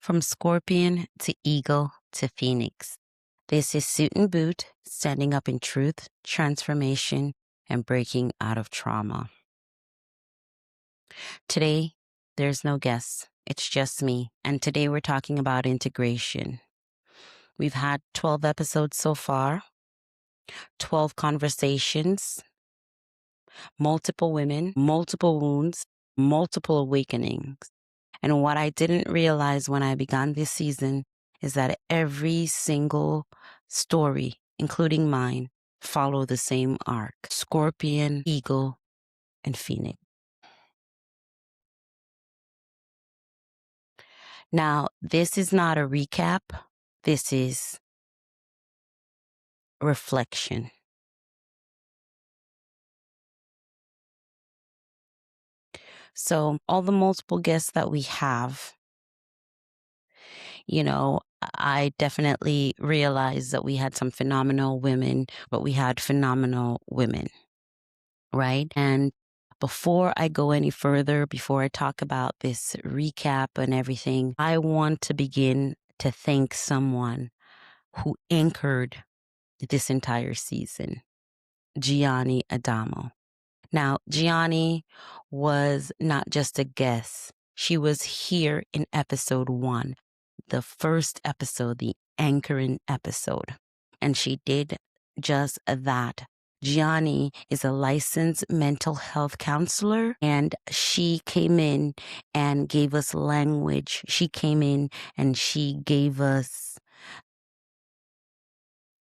From scorpion to eagle to phoenix. This is Suit and Boot, standing up in truth, transformation, and breaking out of trauma. Today, there's no guests. It's just me. And today we're talking about integration. We've had 12 episodes so far, 12 conversations, multiple women, multiple wounds, multiple awakenings. And what I didn't realize when I began this season is that every single story, including mine, follow the same arc: scorpion, eagle, and phoenix. Now, this is not a recap. This is reflection. So all the multiple guests that we have, I definitely realized that we had some phenomenal women, but we had phenomenal women, right? And before I go any further, before I talk about this recap and everything, I want to begin to thank someone who anchored this entire season, Gianni Adamo. Now, Gianni was not just a guest. She was here in episode 1, the first episode, the anchoring episode. And she did just that. Gianni is a licensed mental health counselor, and she came in and gave us language. She came in and she gave us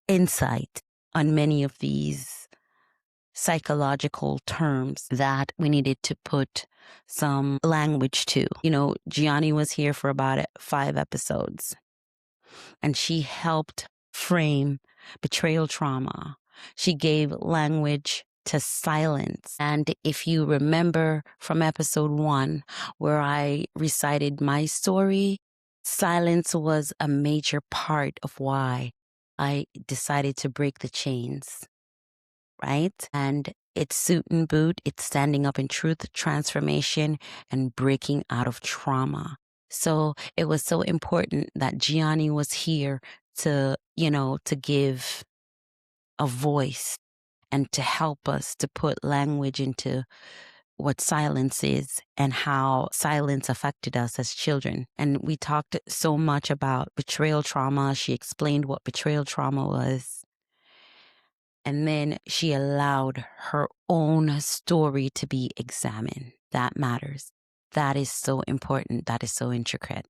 insight on many of these psychological terms that we needed to put some language to. Gianni was here for about 5 episodes, and she helped frame betrayal trauma. She gave language to silence. And if you remember from episode 1, where I recited my story, silence was a major part of why I decided to break the chains. Right? And it's Suit and Boot. It's standing up in truth, transformation, and breaking out of trauma. So it was so important that Gianni was here to give a voice and to help us to put language into what silence is and how silence affected us as children. And we talked so much about betrayal trauma. She explained what betrayal trauma was. And then she allowed her own story to be examined. That matters. That is so important. That is so intricate.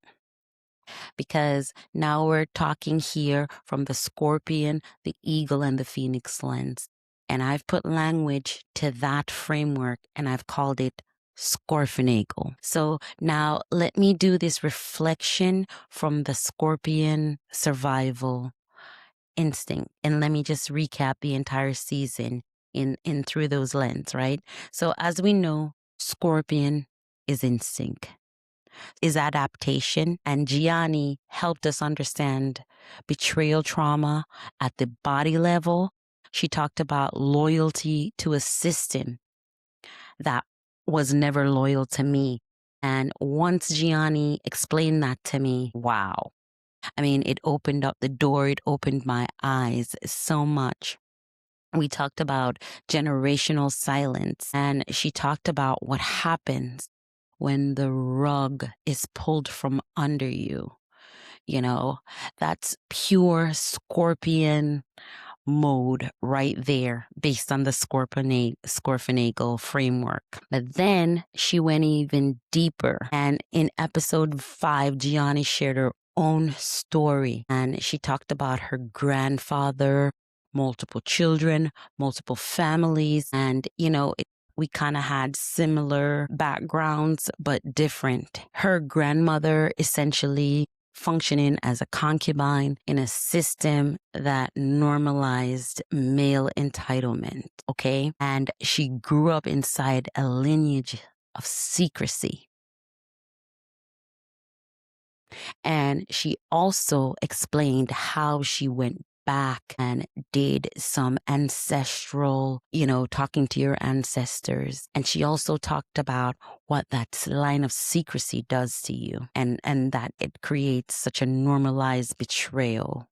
Because now we're talking here from the scorpion, the eagle, and the phoenix lens. And I've put language to that framework, and I've called it Scorphenegle. So now let me do this reflection from the scorpion survival instinct. And let me just recap the entire season in through those lens, right? So as we know, scorpion is instinct, is adaptation. And Gianni helped us understand betrayal trauma at the body level. She talked about loyalty to a system that was never loyal to me. And once Gianni explained that to me, wow. I mean, it opened up the door. It opened my eyes so much. We talked about generational silence, and she talked about what happens when the rug is pulled from under you. That's pure scorpion mode right there based on the Scorphenegle framework. But then she went even deeper. And in episode 5, Gianni shared her own story. And she talked about her grandfather, multiple children, multiple families. And, we kind of had similar backgrounds, but different. Her grandmother essentially functioning as a concubine in a system that normalized male entitlement, okay? And she grew up inside a lineage of secrecy. And she also explained how she went back and did some ancestral, talking to your ancestors. And she also talked about what that line of secrecy does to you, and that it creates such a normalized betrayal,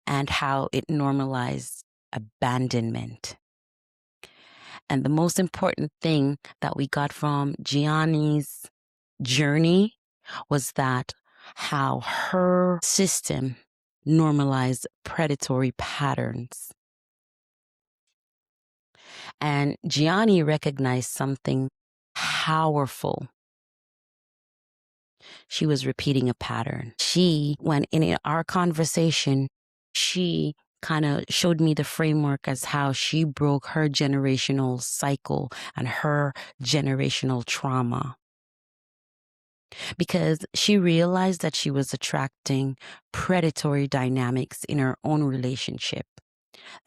and how it normalized abandonment. And the most important thing that we got from Gianni's journey was that how her system normalized predatory patterns. And Gianni recognized something powerful. She was repeating a pattern. When in our conversation, she kind of showed me the framework as how she broke her generational cycle and her generational trauma. Because she realized that she was attracting predatory dynamics in her own relationship.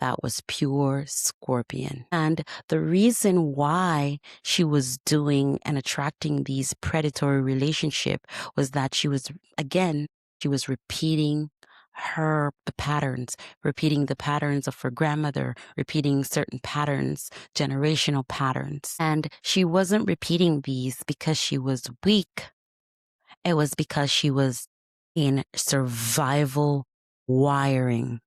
That was pure Scorpion. And the reason why she was doing and attracting these predatory relationships was that she was repeating the patterns of her grandmother, repeating certain patterns, generational patterns. And she wasn't repeating these because she was weak. It was because she was in survival wiring.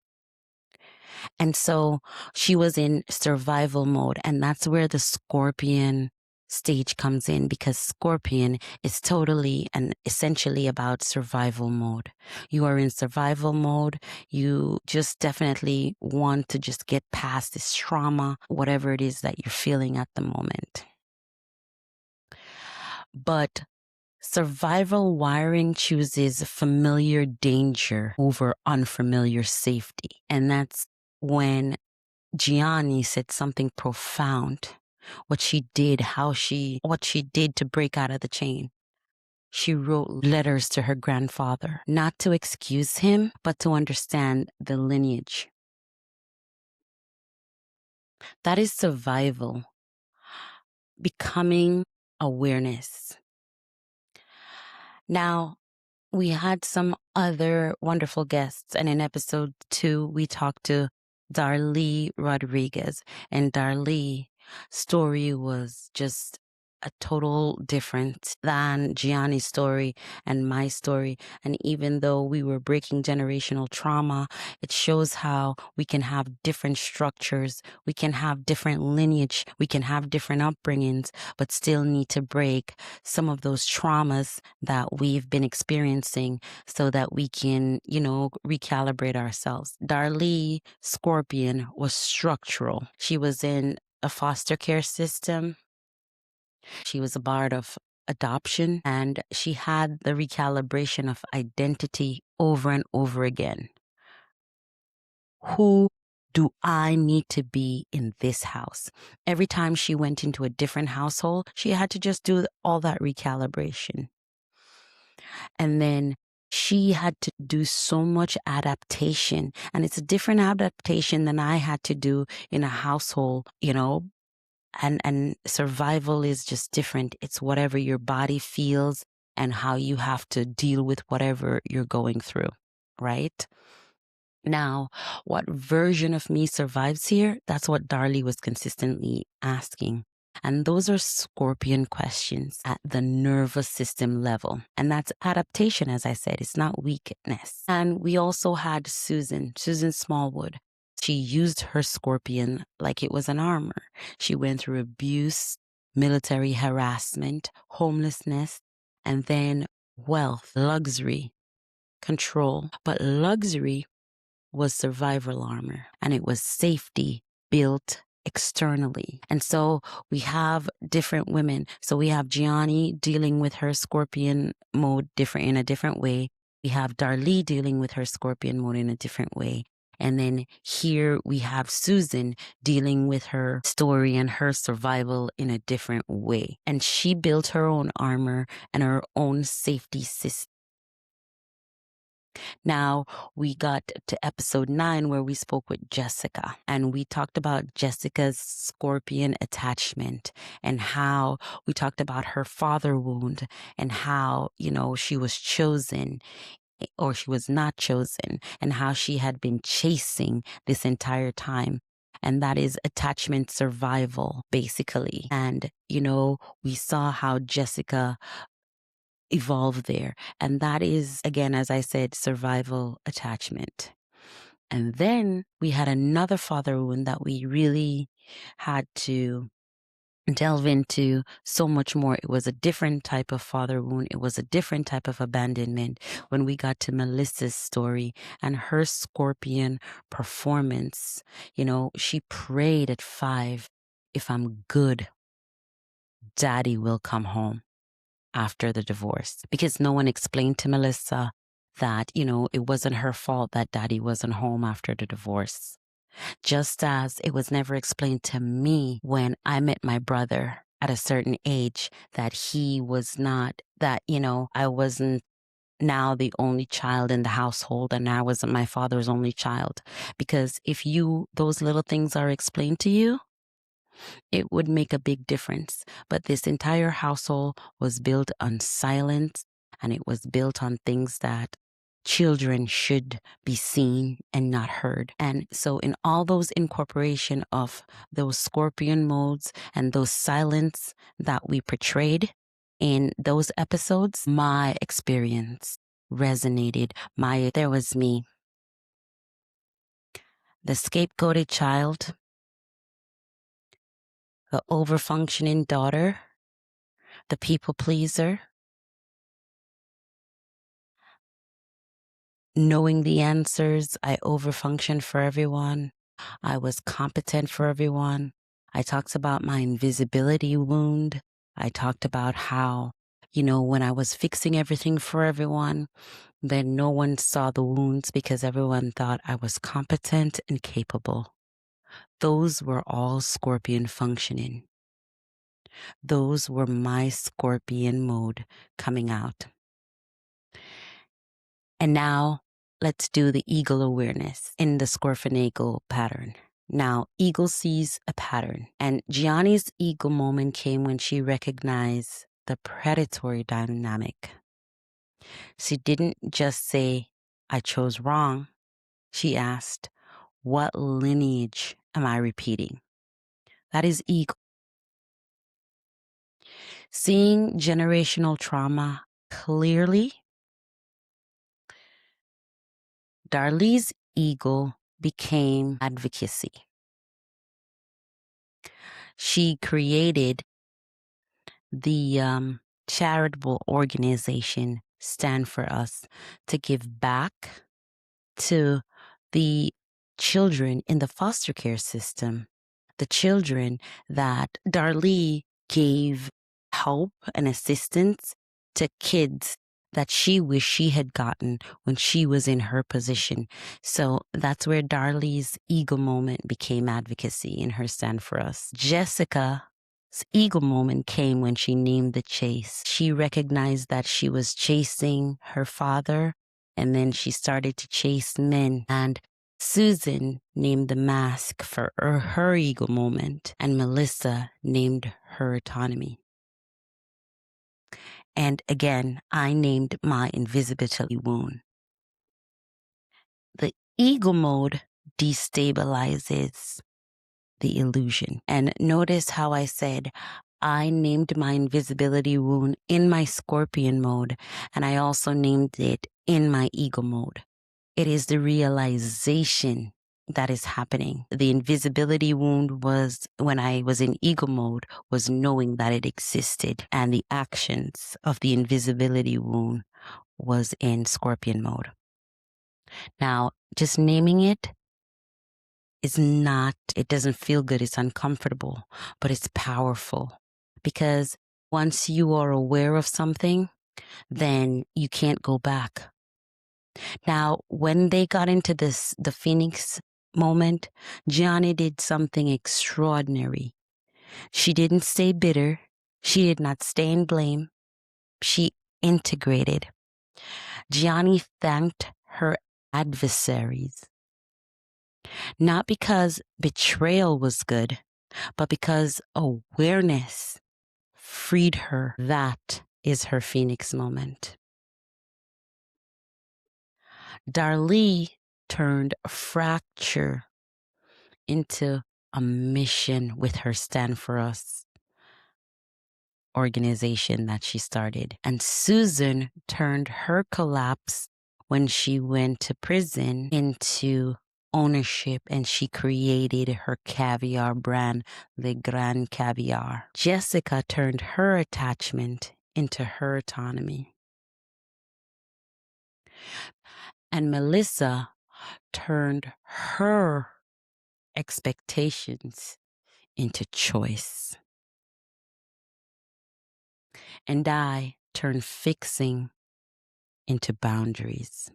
And so she was in survival mode. And that's where the Scorpion stage comes in, because Scorpion is totally and essentially about survival mode. You are in survival mode. You just definitely want to just get past this trauma, whatever it is that you're feeling at the moment. But survival wiring chooses familiar danger over unfamiliar safety. And that's when Gianni said something profound. What she did to break out of the chain. She wrote letters to her grandfather, not to excuse him, but to understand the lineage. That is survival. Becoming awareness. Now, we had some other wonderful guests, and in episode 2, we talked to Darlee Rodriguez, and Darlee's story was just a total different than Gianni's story and my story. And even though we were breaking generational trauma, it shows how we can have different structures, we can have different lineage, we can have different upbringings, but still need to break some of those traumas that we've been experiencing so that we can, recalibrate ourselves. Darlee Scorpion was structural. She was in a foster care system. She was a part of adoption, and she had the recalibration of identity over and over again. Who do I need to be in this house? Every time she went into a different household, she had to just do all that recalibration. And then she had to do so much adaptation, and it's a different adaptation than I had to do in a household, and survival is just different. It's whatever your body feels and how you have to deal with whatever you're going through, right? Now, what version of me survives here? That's what Darlee was consistently asking. And those are Scorpion questions at the nervous system level. And that's adaptation, as I said. It's not weakness. And we also had Susan Smallwood. She used her Scorpion like it was an armor. She went through abuse, military harassment, homelessness, and then wealth, luxury, control. But luxury was survival armor, and it was safety built externally. And so we have different women. So we have Gianni dealing with her Scorpion mode in a different way. We have Darlee dealing with her Scorpion mode in a different way. And then here we have Susan dealing with her story and her survival in a different way. And she built her own armor and her own safety system. Now, we got to episode 9 where we spoke with Jessica, and we talked about Jessica's Scorpion attachment and how we talked about her father wound and how, she was chosen or she was not chosen, and how she had been chasing this entire time. And that is attachment survival, basically. And, we saw how Jessica evolved there. And that is, again, as I said, survival attachment. And then we had another father wound that we really had to delve into so much more. It was a different type of father wound. It was a different type of abandonment when we got to Melissa's story and her scorpion performance. She prayed at 5, if I'm good, daddy will come home after the divorce, because no one explained to Melissa that, it wasn't her fault that daddy wasn't home after the divorce. Just as it was never explained to me when I met my brother at a certain age that he was not, that, I wasn't now the only child in the household and I wasn't my father's only child. Because if those little things are explained to you, it would make a big difference. But this entire household was built on silence, and it was built on things that children should be seen and not heard. And so in all those incorporation of those scorpion modes and those silence that we portrayed in those episodes, my experience resonated. There was me, the scapegoated child, the overfunctioning daughter, the people pleaser, knowing the answers. I overfunctioned for everyone. I was competent for everyone. I talked about my invisibility wound. I talked about how, when I was fixing everything for everyone, then no one saw the wounds because everyone thought I was competent and capable. Those were all scorpion functioning. Those were my scorpion mode coming out. And now let's do the eagle awareness in the Scorphenegle pattern. Now, eagle sees a pattern, and Gianni's eagle moment came when she recognized the predatory dynamic. She didn't just say, I chose wrong. She asked, what lineage am I repeating? That is eagle. Seeing generational trauma clearly, Darlee's eagle became advocacy. She created the charitable organization Stand For Us to give back to the children in the foster care system, the children that Darlee gave help and assistance to kids that she wished she had gotten when she was in her position. So that's where Darlee's eagle moment became advocacy in her Stand For Us. Jessica's eagle moment came when she named the chase. She recognized that she was chasing her father, and then she started to chase men. And Susan named the mask for her eagle moment, and Melissa named her autonomy. And again, I named my invisibility wound. The eagle mode destabilizes the illusion. And notice how I said I named my invisibility wound in my scorpion mode, and I also named it in my eagle mode. It is the realization that is happening. The invisibility wound was, when I was in eagle mode, was knowing that it existed. And the actions of the invisibility wound was in scorpion mode. Now, just naming it is not, it doesn't feel good. It's uncomfortable, but it's powerful, because once you are aware of something, then you can't go back. Now, when they got into the Phoenix moment, Gianni did something extraordinary. She didn't stay bitter. She did not stay in blame. She integrated. Gianni thanked her adversaries, not because betrayal was good, but because awareness freed her. That is her Phoenix moment. Darlee turned a fracture into a mission with her Stand For Us organization that she started. And Susan turned her collapse when she went to prison into ownership, and she created her caviar brand, Le Grand Caviar. Jessica turned her attachment into her autonomy. And Melissa turned her expectations into choice. And I turned fixing into boundaries.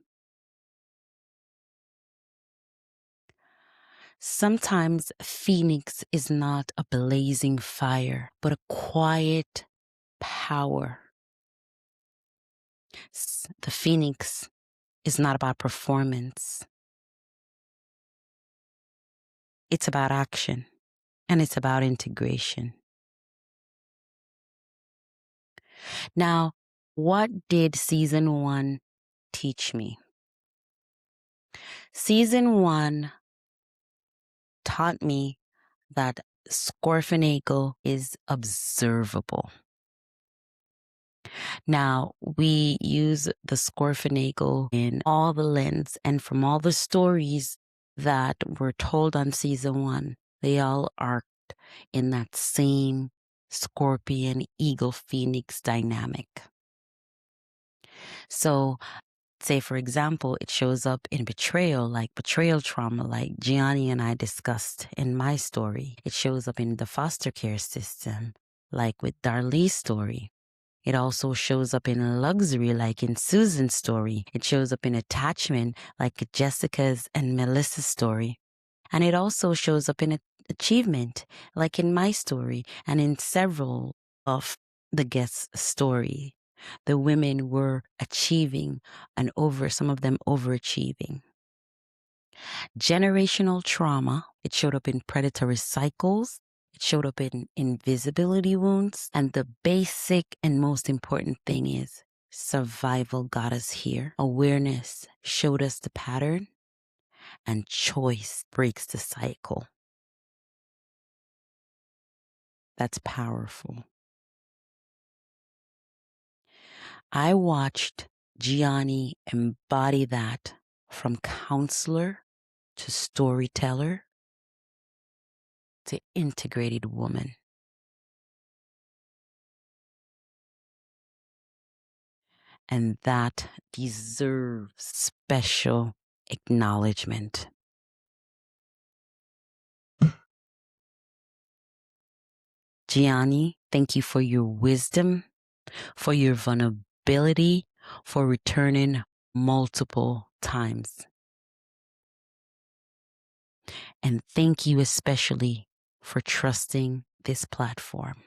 Sometimes Phoenix is not a blazing fire, but a quiet power. The Phoenix is not about performance. It's about action, and it's about integration. Now, what did season 1 teach me? Season 1 taught me that Scorphenegle is observable. Now, we use the Scorphenegle in all the lens, and from all the stories that were told on season 1, they all arced in that same scorpion, eagle, phoenix dynamic. So, say, for example, it shows up in betrayal, like betrayal trauma, like Gianni and I discussed in my story. It shows up in the foster care system, like with Darlee's story. It also shows up in luxury, like in Susan's story. It shows up in attachment, like Jessica's and Melissa's story. And it also shows up in achievement, like in my story and in several of the guests' story. The women were achieving and some of them overachieving. Generational trauma, it showed up in predatory cycles. It showed up in invisibility wounds. And the basic and most important thing is survival got us here. Awareness showed us the pattern, and choice breaks the cycle. That's powerful. I watched Gianni embody that from counselor to storyteller to integrated woman. And that deserves special acknowledgement. Gianni, thank you for your wisdom, for your vulnerability, for returning multiple times. And thank you especially for trusting this platform.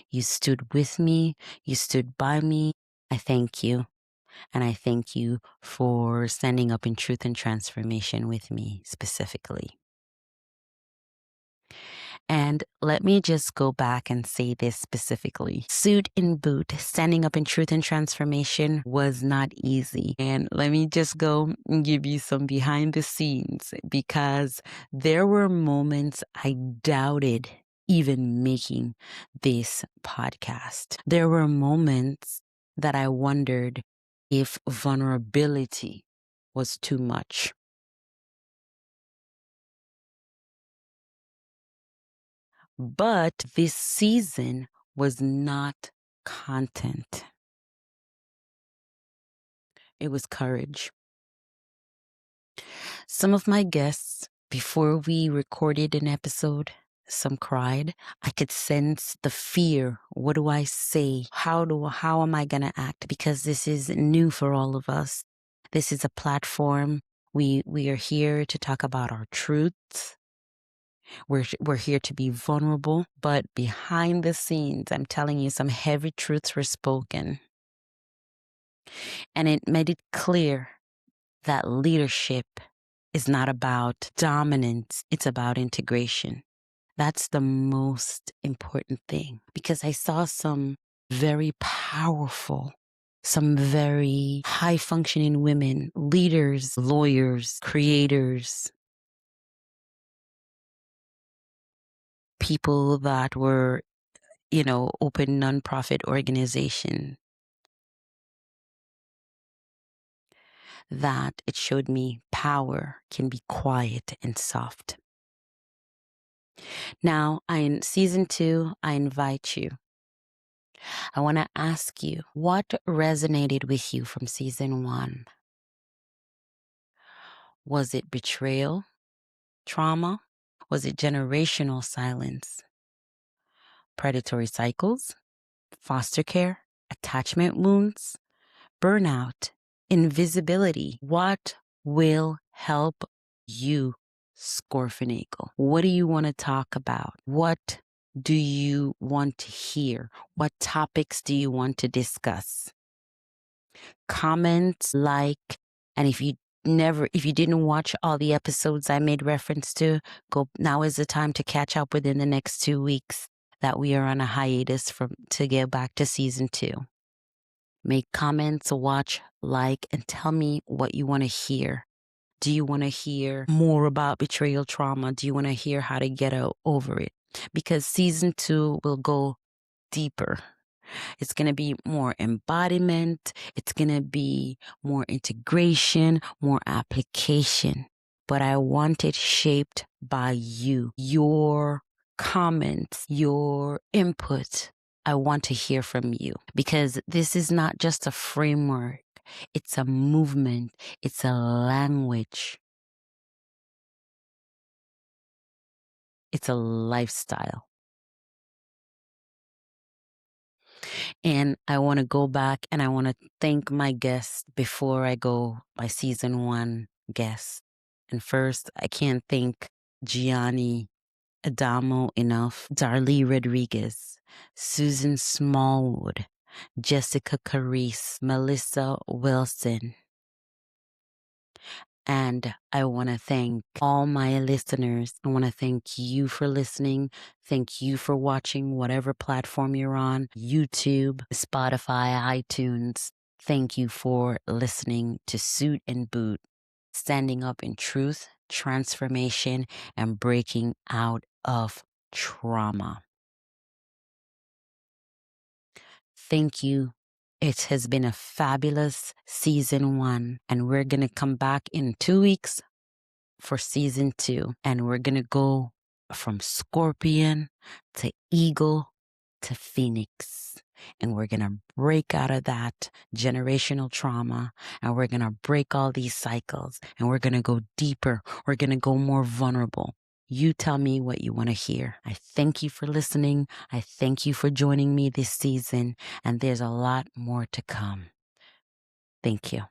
You stood with me. You stood by me. I thank you. And I thank you for standing up in truth and transformation with me specifically. And let me just go back and say this specifically. Suit and boot, standing up in truth and transformation was not easy. And let me just go and give you some behind the scenes, because there were moments I doubted even making this podcast. There were moments that I wondered if vulnerability was too much. But this season was not content. It was courage. Some of my guests, before we recorded an episode, some cried. I could sense the fear. What do I say? How am I going to act? Because this is new for all of us. This is a platform. We are here to talk about our truths. We're here to be vulnerable, but behind the scenes, I'm telling you, some heavy truths were spoken. And it made it clear that leadership is not about dominance, it's about integration. That's the most important thing, because I saw some very powerful, some very high functioning women, leaders, lawyers, creators, people that were, open nonprofit organization, that it showed me power can be quiet and soft. Now, in season 2, I invite you. I want to ask you, what resonated with you from season 1? Was it betrayal, trauma? Was it generational silence, predatory cycles, foster care, attachment wounds, burnout, invisibility? What will help you, Scorphenegle? What do you want to talk about? What do you want to hear? What topics do you want to discuss? Comment, like, and if you didn't watch all the episodes I made reference to, now is the time to catch up within the next 2 weeks that we are on a hiatus to get back to season 2. Make comments, watch, like, and tell me what you want to hear. Do you want to hear more about betrayal trauma? Do you want to hear how to get over it? Because season 2 will go deeper. It's going to be more embodiment. It's going to be more integration, more application. But I want it shaped by you, your comments, your input. I want to hear from you, because this is not just a framework. It's a movement. It's a language. It's a lifestyle. And I want to go back and I want to thank my guests before I go, my season 1 guests. And first, I can't thank Gianni Adamo enough, Darlee Rodriguez, Susan Smallwood, Jessica Carice, Melissa Wilson. And I want to thank all my listeners. I want to thank you for listening. Thank you for watching whatever platform you're on, YouTube, Spotify, iTunes. Thank you for listening to Suit and Boot, standing up in truth, transformation, and breaking out of trauma. Thank you. It has been a fabulous season 1, and we're going to come back in 2 weeks for season 2. And we're going to go from Scorpion to Eagle to Phoenix. And we're going to break out of that generational trauma, and we're going to break all these cycles, and we're going to go deeper. We're going to go more vulnerable. You tell me what you want to hear. I thank you for listening. I thank you for joining me this season, and there's a lot more to come. Thank you.